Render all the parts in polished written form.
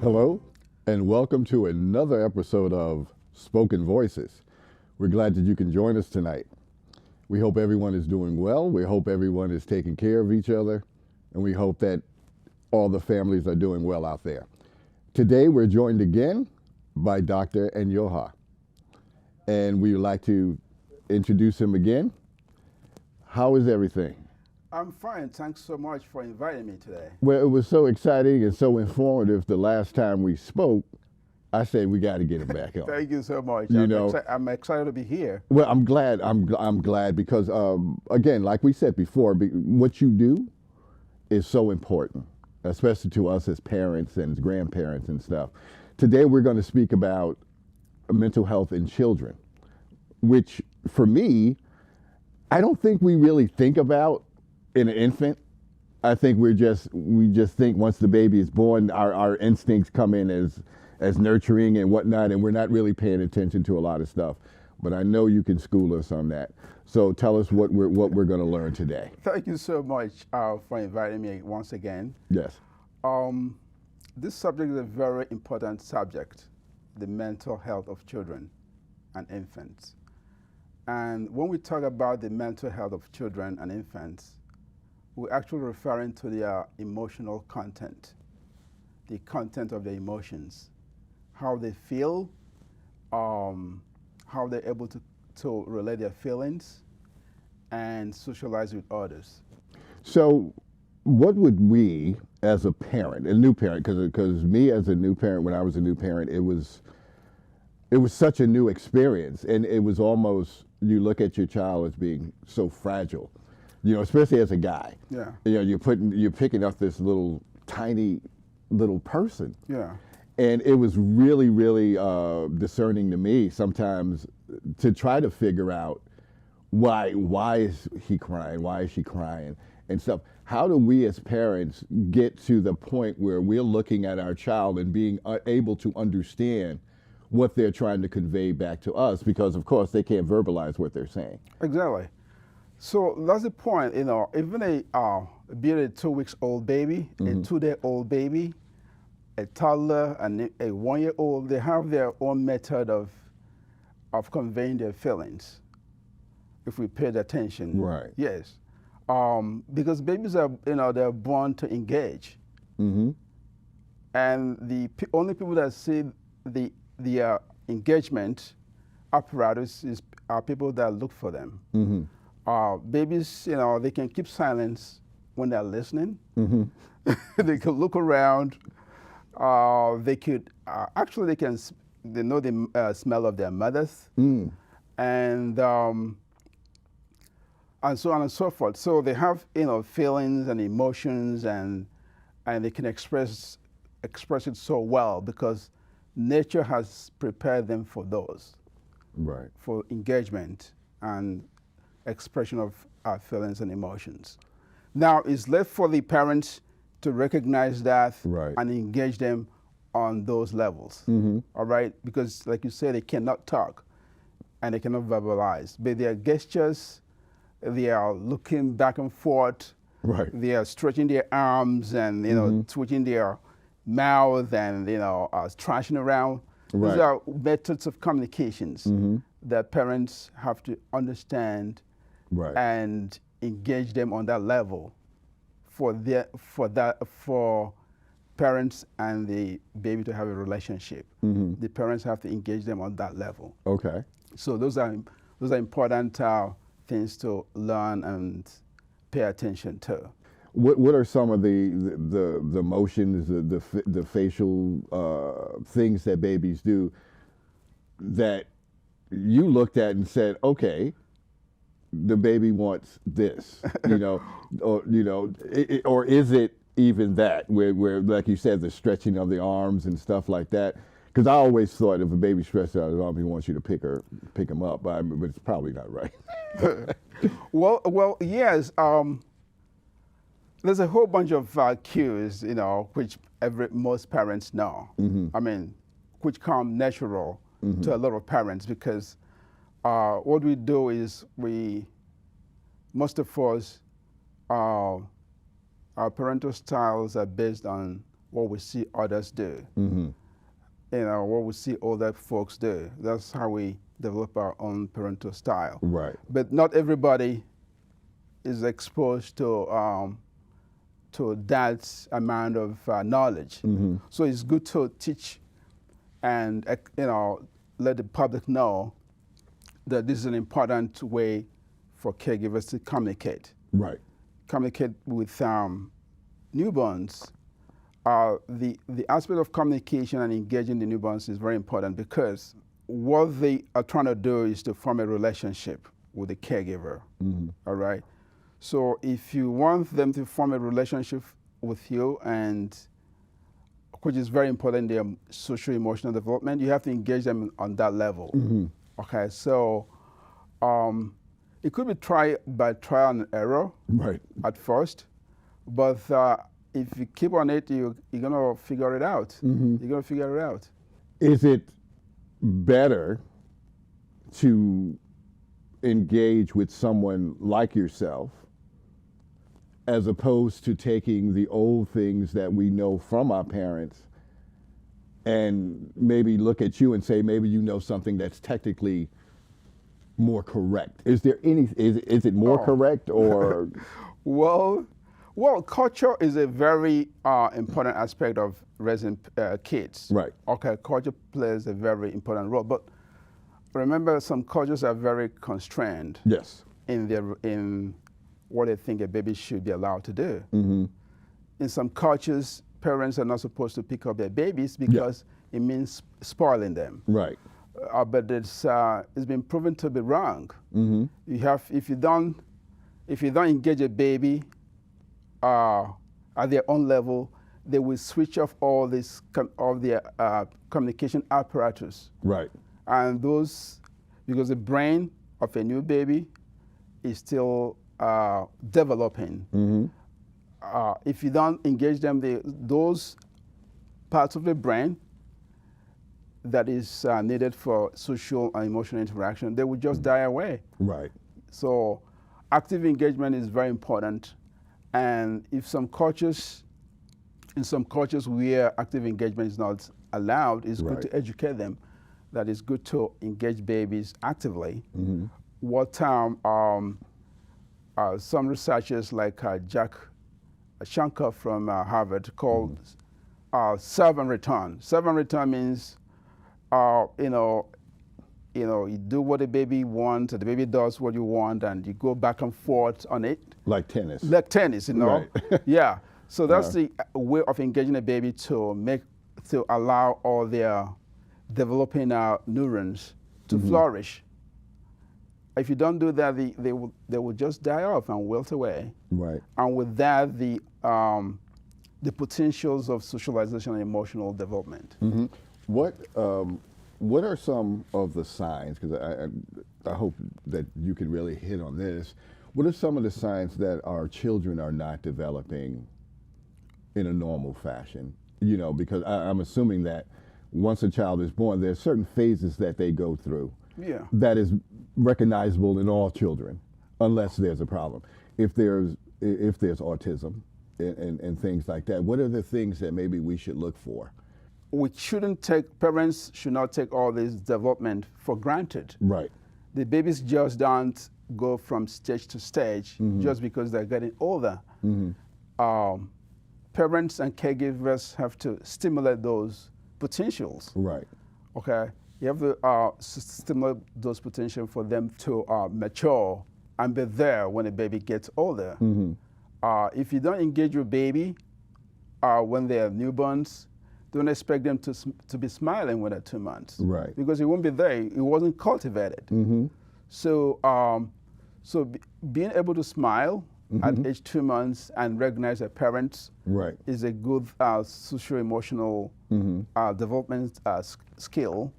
Hello, and welcome to another episode of Spoken Voices. We're glad that you can join us tonight. We hope everyone is doing well. We hope everyone is taking care of each other, and we hope that all the families are doing well out there. Today, we're joined again by Dr. Enyoha, and we would like to introduce him again. How is everything? I'm fine. Thanks so much for inviting me today. Well, it was so exciting and so informative the last time we spoke. I said we got to get him back on. Thank you so much. I'm excited to be here. Well, I'm glad. I'm glad because again, like we said before, what you do is so important, especially to us as parents and grandparents and stuff. Today, we're going to speak about mental health in children, which for me, I don't think we really think about in an infant. I think we just think once the baby is born, our instincts come in as nurturing and whatnot, and we're not really paying attention to a lot of stuff. But I know you can school us on that. So tell us what we're going to learn today. Thank you so much for inviting me once again. Yes. This subject is a very important subject, the mental health of children and infants. And when we talk about the mental health of children and infants, we're actually referring to their emotional content, the content of their emotions, how they feel, how they're able to relate their feelings and socialize with others. So what would we, as a parent, a new parent, because me as a new parent, when I was a new parent, it was such a new experience, and it was almost, you look at your child as being so fragile, especially as a guy. Yeah. You're picking up this little tiny little person. Yeah. And it was really, really discerning to me sometimes to try to figure out why is he crying, why is she crying and stuff. How do we as parents get to the point where we're looking at our child and being able to understand what they're trying to convey back to us, because of course they can't verbalize what they're saying. Exactly. So that's the point, even be it a 2 weeks old baby, a 2-day-old baby, a toddler, and a 1-year-old, they have their own method of conveying their feelings, if we paid attention. Right. Yes. Because babies are, they're born to engage. Mm-hmm. And the only people that see the engagement apparatus are people that look for them. Mm-hmm. Babies, they can keep silence when they're listening. Mm-hmm. They can look around. They could they know the smell of their mothers, and so on and so forth. So they have feelings and emotions, and they can express it so well because nature has prepared them for those, right? For engagement and expression of our feelings and emotions. Now it's left for the parents to recognize that, right, and engage them on those levels. Mm-hmm. All right, because like you said, they cannot talk and they cannot verbalize, but their gestures, they are looking back and forth. Right. They are stretching their arms and twitching their mouth and thrashing around. Right. These are methods of communications that parents have to understand, right, and engage them on that level for parents and the baby to have a relationship. Mm-hmm. The parents have to engage them on that level. Okay. So those are important things to learn and pay attention to. What are some of the motions, the facial things that babies do that you looked at and said, okay, the baby wants this, or is it even that where like you said, the stretching of the arms and stuff like that? Because I always thought if a baby stretches out his arm, he wants you to pick him up, but it's probably not right. Well, yes. There's a whole bunch of cues, which most parents know. Mm-hmm. I mean, which come natural to a lot of parents because what we do is most of us, our parental styles are based on what we see others do. What we see older folks do. That's how we develop our own parental style. Right. But not everybody is exposed to that amount of knowledge. So it's good to teach and let the public know that this is an important way for caregivers to communicate. Right. Communicate with newborns. The aspect of communication and engaging the newborns is very important because what they are trying to do is to form a relationship with the caregiver. All right. So if you want them to form a relationship with you, and which is very important in their social emotional development, you have to engage them on that level. Okay. So it could be by trial and error at first, but if you keep on it, you're gonna figure it out. You're gonna figure it out. Is it better to engage with someone like yourself as opposed to taking the old things that we know from our parents and maybe look at you and say, maybe you know something that's technically more correct? Is there any, is it more correct or? Well, culture is a very important aspect of raising kids. Right. Okay, culture plays a very important role, but remember, some cultures are very constrained. Yes. In what they think a baby should be allowed to do. In some cultures, parents are not supposed to pick up their babies because it means spoiling them. Right. But it's been proven to be wrong. If you don't engage a baby at their own level, they will switch off all this of their communication apparatus. Right. And those, because the brain of a new baby is still developing. If you don't engage them, those parts of the brain that is needed for social and emotional interaction, they will just die away. Right. So active engagement is very important. And in some cultures where active engagement is not allowed, it's good to educate them that it's good to engage babies actively. What some researchers like Jack Shankar from Harvard called serve and return. Serve and return means you do what the baby wants, the baby does what you want, and you go back and forth on it. Like tennis. Like tennis, Right. Yeah. So that's the way of engaging a baby to allow all their developing neurons to flourish. If you don't do that, they will just die off and wilt away. Right. And with that, the potentials of socialization and emotional development. What are some of the signs? Because I hope that you can really hit on this. What are some of the signs that our children are not developing in a normal fashion? Because I'm assuming that once a child is born, there's certain phases that they go through. Yeah. That is recognizable in all children, unless there's a problem. If there's autism and things like that, what are the things that maybe we should look for? Parents should not take all this development for granted. Right. The babies just don't go from stage to stage just because they're getting older. Parents and caregivers have to stimulate those potentials. Right. Okay. You have to stimulate those potentials for them to mature and be there when a baby gets older. If you don't engage your baby when they're newborns, don't expect them to be smiling when they're 2 months. Right. Because it won't be there. It wasn't cultivated. So, being able to smile at age 2 months and recognize their parents is a good socio-emotional development skill.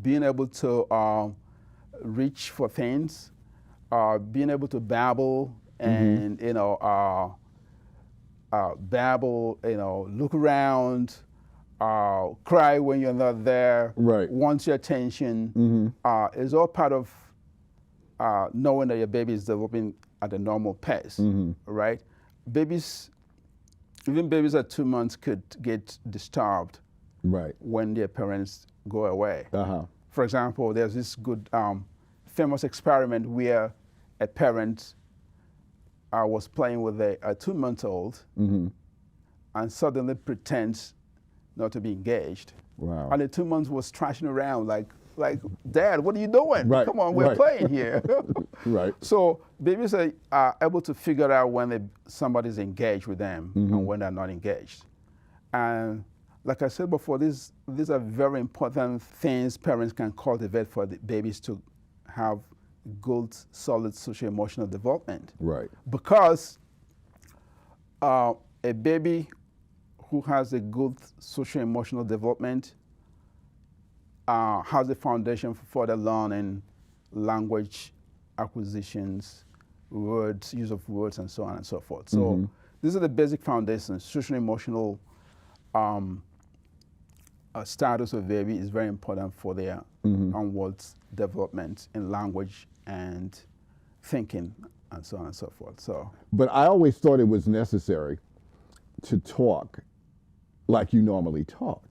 Being able to reach for things, being able to babble and look around, cry when you're not there, want your attention, is all part of knowing that your baby is developing at a normal pace, right? Babies Even babies at 2 months could get disturbed Right. when their parents go away. Uh-huh. For example, there's this good famous experiment where a parent was playing with a 2-month-old and suddenly pretends not to be engaged. Wow. And the 2 months was thrashing around like, Dad, what are you doing? Right, Come on, we're right. playing here. Right. So babies are able to figure out when somebody's engaged with them and when they're not engaged. And like I said before, these are very important things parents can cultivate for the babies to have good, solid social-emotional development. Right. Because a baby who has a good social-emotional development has a foundation for further learning, language acquisitions, words, use of words, and so on and so forth. So these are the basic foundations. Social-emotional status of baby is very important for their onwards development in language and thinking, and so on and so forth. So, But I always thought it was necessary to talk like you normally talk,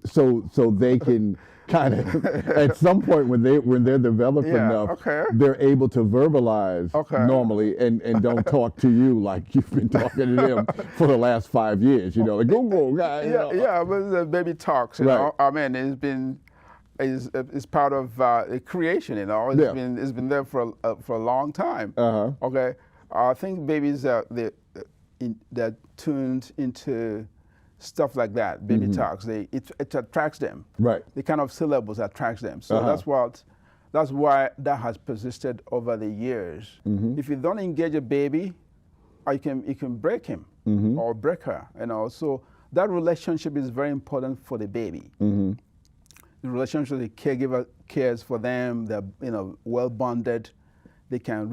so they can kind of at some point when they're developed enough, they're able to verbalize normally and don't talk to you like you've been talking to them for the last 5 years. You know, like go guy. But the baby talks. You know, I mean, it's part of creation. You know, it's been there for a long time. Okay, I think babies they're tuned into stuff like that. Baby talks. It attracts them. Right. The kind of syllables attracts them. So that's why that has persisted over the years. If you don't engage a baby, you can break him or break her. You know, so that relationship is very important for the baby. The relationship, the caregiver cares for them. They're well bonded. They can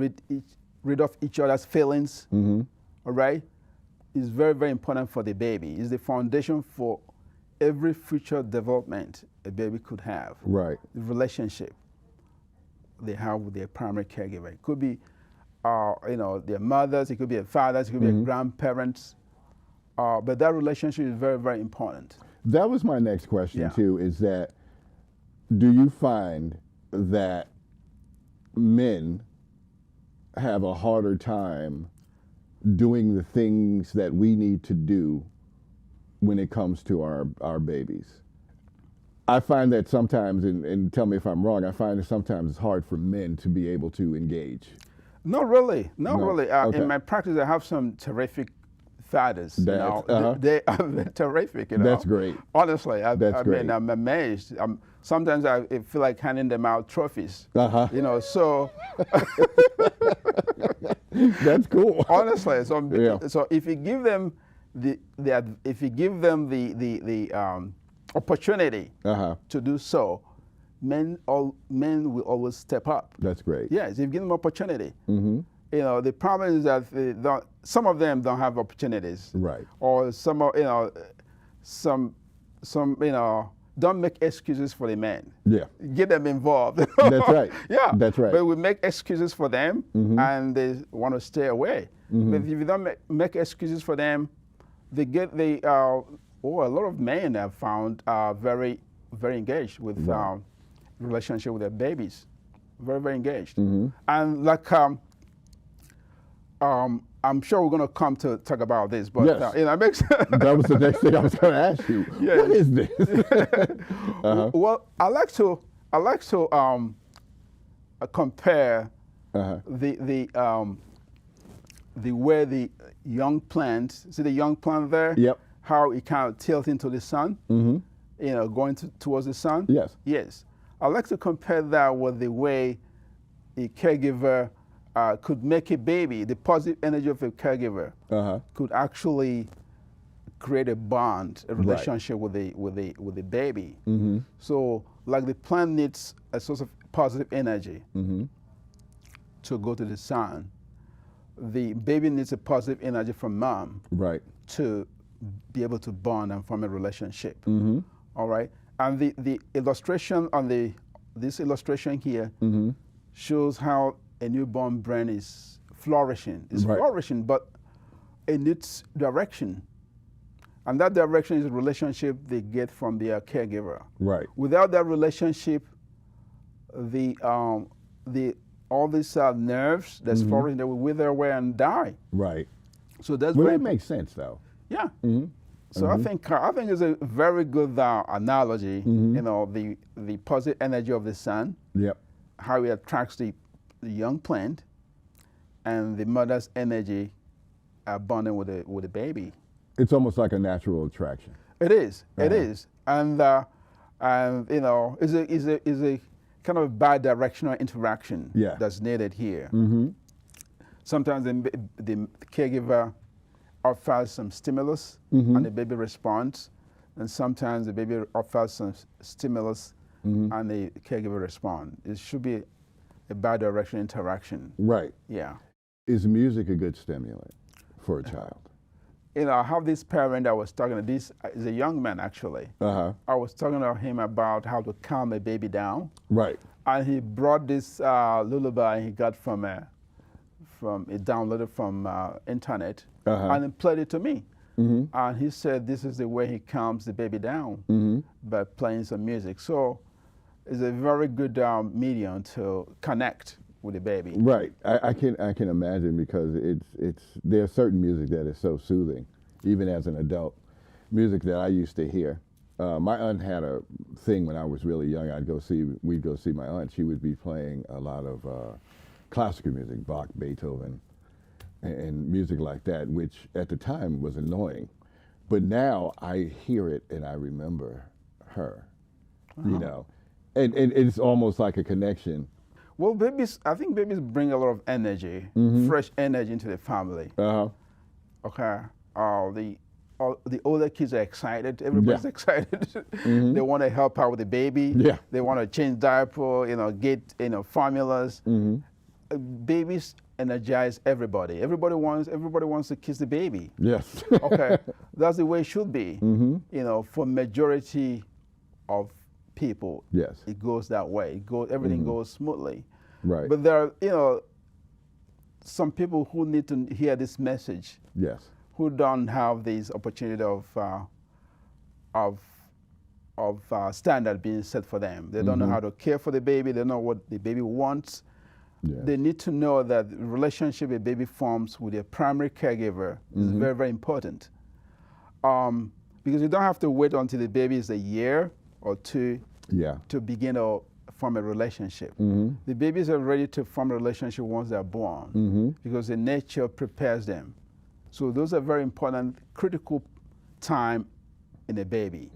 read off each other's feelings. All right. Is very, very important for the baby. It's the foundation for every future development a baby could have. Right. The relationship they have with their primary caregiver. It could be, their mothers, it could be their fathers, it could be their grandparents. But that relationship is very, very important. That was my next question too, is that do you find that men have a harder time doing the things that we need to do when it comes to our babies? I find that sometimes, and tell me if I'm wrong, I find that sometimes it's hard for men to be able to engage. Not really. In my practice, I have some terrific fathers. They are terrific. That's great. Honestly, mean, I'm amazed. Sometimes I feel like handing them out trophies. So that's cool. Honestly, so if you give them the opportunity to do so, men will always step up. That's great. Yes, if you give them opportunity. The problem is that some of them don't have opportunities. Right. Or some don't make excuses for the men. Yeah. Get them involved. That's right. Yeah. That's right. But we make excuses for them and they want to stay away. But if you don't make excuses for them, a lot of men have found very, very engaged with relationship with their babies. Very, very engaged. And like I'm sure we're going to come to talk about this, but it makes that was the next thing I was going to ask you. Yes. What is this? Well, I like to compare the way the young plant. See the young plant there? Yep. How it kind of tilts into the sun. Going towards the sun. Yes. Yes. I like to compare that with the way a caregiver could make a baby. The positive energy of a caregiver could actually create a bond, a relationship with the baby. So, like the plant needs a source of positive energy to go to the sun. The baby needs a positive energy from mom to be able to bond and form a relationship. All right, and the illustration on this illustration here shows how a newborn brain is flourishing. It's flourishing, but in its direction. And that direction is the relationship they get from their caregiver. Right. Without that relationship, all these nerves that's flourishing, they will wither away and die. Right. So that's Well, very that makes sense, though. yeah. So I think it's a very good analogy. You know, the positive energy of the sun, Yep. how it attracts the young plant, and the mother's energy bonding with the baby. It's almost like a natural attraction. It is. It is. And you know, is a kind of bi-directional interaction that's needed here. Sometimes the caregiver offers some stimulus and the baby responds, and sometimes the baby offers some stimulus and the caregiver responds. It should be a bi-directional interaction. Right. Yeah. Is music a good stimulant for a child? You know, I have this parent I was talking to. This is a young man, actually. I was talking to him about how to calm a baby down. Right. And he brought this lullaby he got from he downloaded from internet, and he played it to me. And he said this is the way he calms the baby down by playing some music. So it's a very good medium to connect with the baby. Right. I can imagine, because there's certain music that is so soothing, even as an adult. Music that I used to hear. My aunt had a thing when I was really young. We'd go see my aunt. She would be playing a lot of classical music, Bach, Beethoven, and music like that, which at the time was annoying. But now I hear it and I remember her, you know. And it's almost like a connection. Well, I think babies bring a lot of energy, fresh energy into the family. Okay. The older kids are excited. Everybody's excited. They want to help out with the baby. They want to change diaper, you know, get, you know, formulas. Babies energize everybody. Everybody wants to kiss the baby. Yes. Okay. That's the way it should be. You know, for majority of people. Yes. It goes that way. Everything goes smoothly. Right. But there are, you know, some people who need to hear this message. Yes. Who don't have this opportunity of standard being set for them. They don't know how to care for the baby. They don't know what the baby wants. They need to know that the relationship a baby forms with their primary caregiver is very, very important. Because you don't have to wait until the baby is a year or two to begin to form a relationship. The babies are ready to form a relationship once they're born because the nature prepares them. So those are very important, critical time in a baby.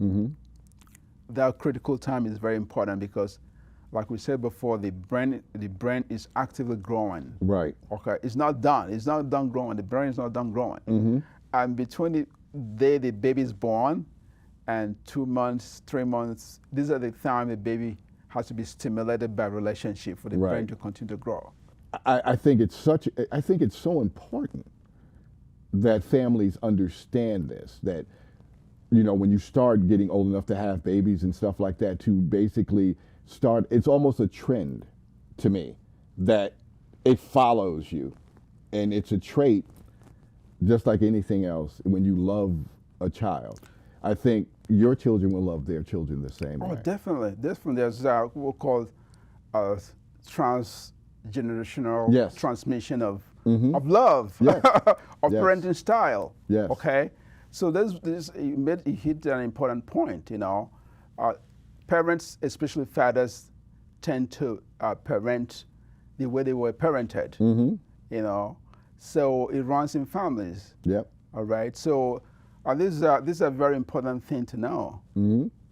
That critical time is very important because, like we said before, the brain is actively growing. Right. Okay. It's not done. It's not done growing. The brain is not done growing. And between the day the baby is born and 2 months, 3 months, these are the time the baby has to be stimulated by relationship for the brain to continue to grow. I think it's so important that families understand this, that, you know, when you start getting old enough to have babies and stuff like that, to basically start, it's almost a trend to me that it follows you. And it's a trait, just like anything else, when you love a child. I think your children will love their children the same way. Oh, definitely. Definitely. There's what we call transgenerational transmission of love, of parenting style. Yes. Okay. So you hit an important point. You know, parents, especially fathers, tend to parent the way they were parented. You know, so it runs in families. Yep. All right. So this is a very important thing to know.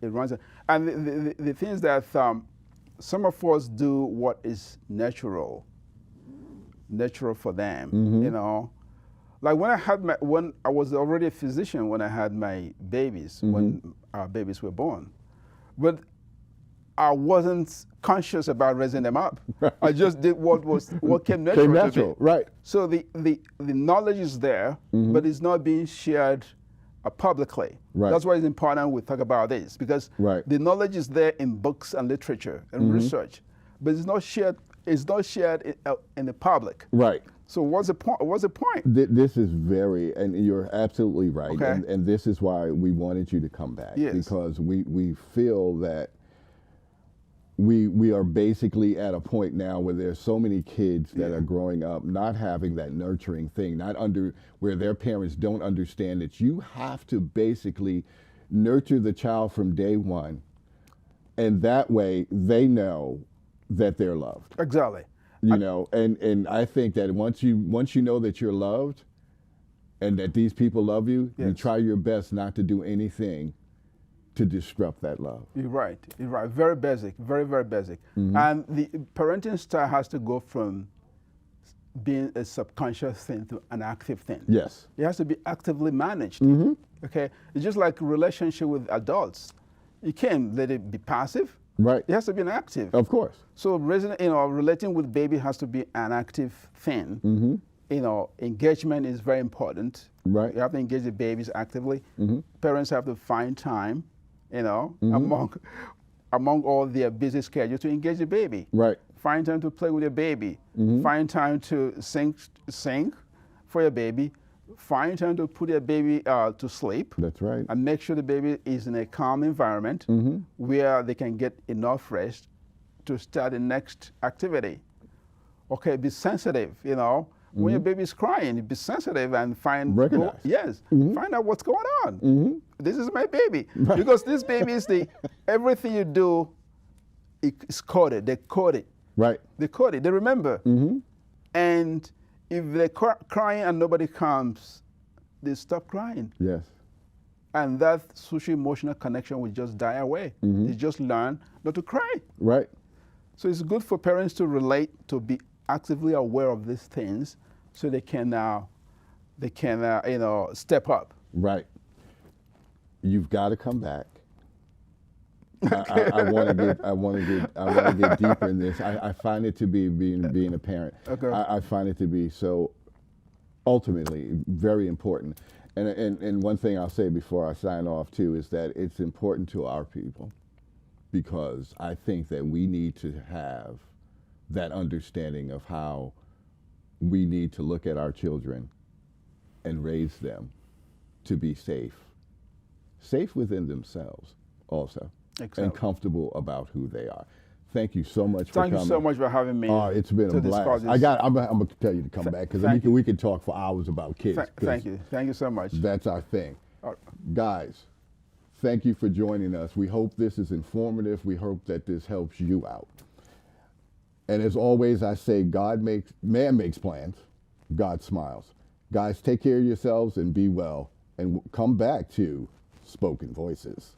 It runs, and the thing is that some of us do what is natural for them. You know, like when I was already a physician when I had my babies, when our babies were born, but I wasn't conscious about raising them up. I just did what came natural to me. Right. So the knowledge is there, but it's not being shared publicly. Right. That's why it's important we talk about this, because the knowledge is there in books and literature and research, but it's not shared. It's not shared in the public. Right. So what's the point? What's the point? This is very, and you're absolutely right. Okay. And this is why we wanted you to come back. Yes. Because we feel that we are basically at a point now where there's so many kids that are growing up not having that nurturing thing, where their parents don't understand that you have to basically nurture the child from day one, and that way they know that they're loved. Exactly. You know, and I think that once you know that you're loved and that these people love you, you try your best not to do anything to disrupt that love. You're right. You're right. Very basic. Very, very basic. And the parenting style has to go from being a subconscious thing to an active thing. Yes. It has to be actively managed. Okay. It's just like relationship with adults. You can't let it be passive. Right. It has to be an active. Of course. So relating with baby has to be an active thing. Engagement is very important. Right. You have to engage the babies actively. Parents have to find time, among all their busy schedules to engage the baby. Right. Find time to play with your baby. Find time to sing for your baby. Find time to put your baby to sleep. That's right. And make sure the baby is in a calm environment where they can get enough rest to start the next activity. Okay, be sensitive, When your baby is crying, be sensitive and recognize. Find out what's going on. This is my baby. Right. Because this baby is everything you do is coded. They code it. Right. They code it. They remember. And if they're crying and nobody comes, they stop crying. Yes. And that social emotional connection will just die away. They just learn not to cry. Right. So it's good for parents to relate, to be actively aware of these things, so they can step up. Right. You've got to come back. I want to get deeper in this. I find it to be being a parent. Okay. I find it to be so ultimately very important. And one thing I'll say before I sign off too is that it's important to our people, because I think that we need to have that understanding of how we need to look at our children and raise them to be safe within themselves also. Exactly. And comfortable about who they are. Thank you so much for coming. Thank you so much for having me. It's been a blast. I'm going to tell you to come back, because we can talk for hours about kids. Thank you. Thank you so much. That's our thing. Guys, thank you for joining us. We hope this is informative. We hope that this helps you out. And as always, I say, man makes plans, God smiles. Guys, take care of yourselves and be well. And come back to Spoken Voices.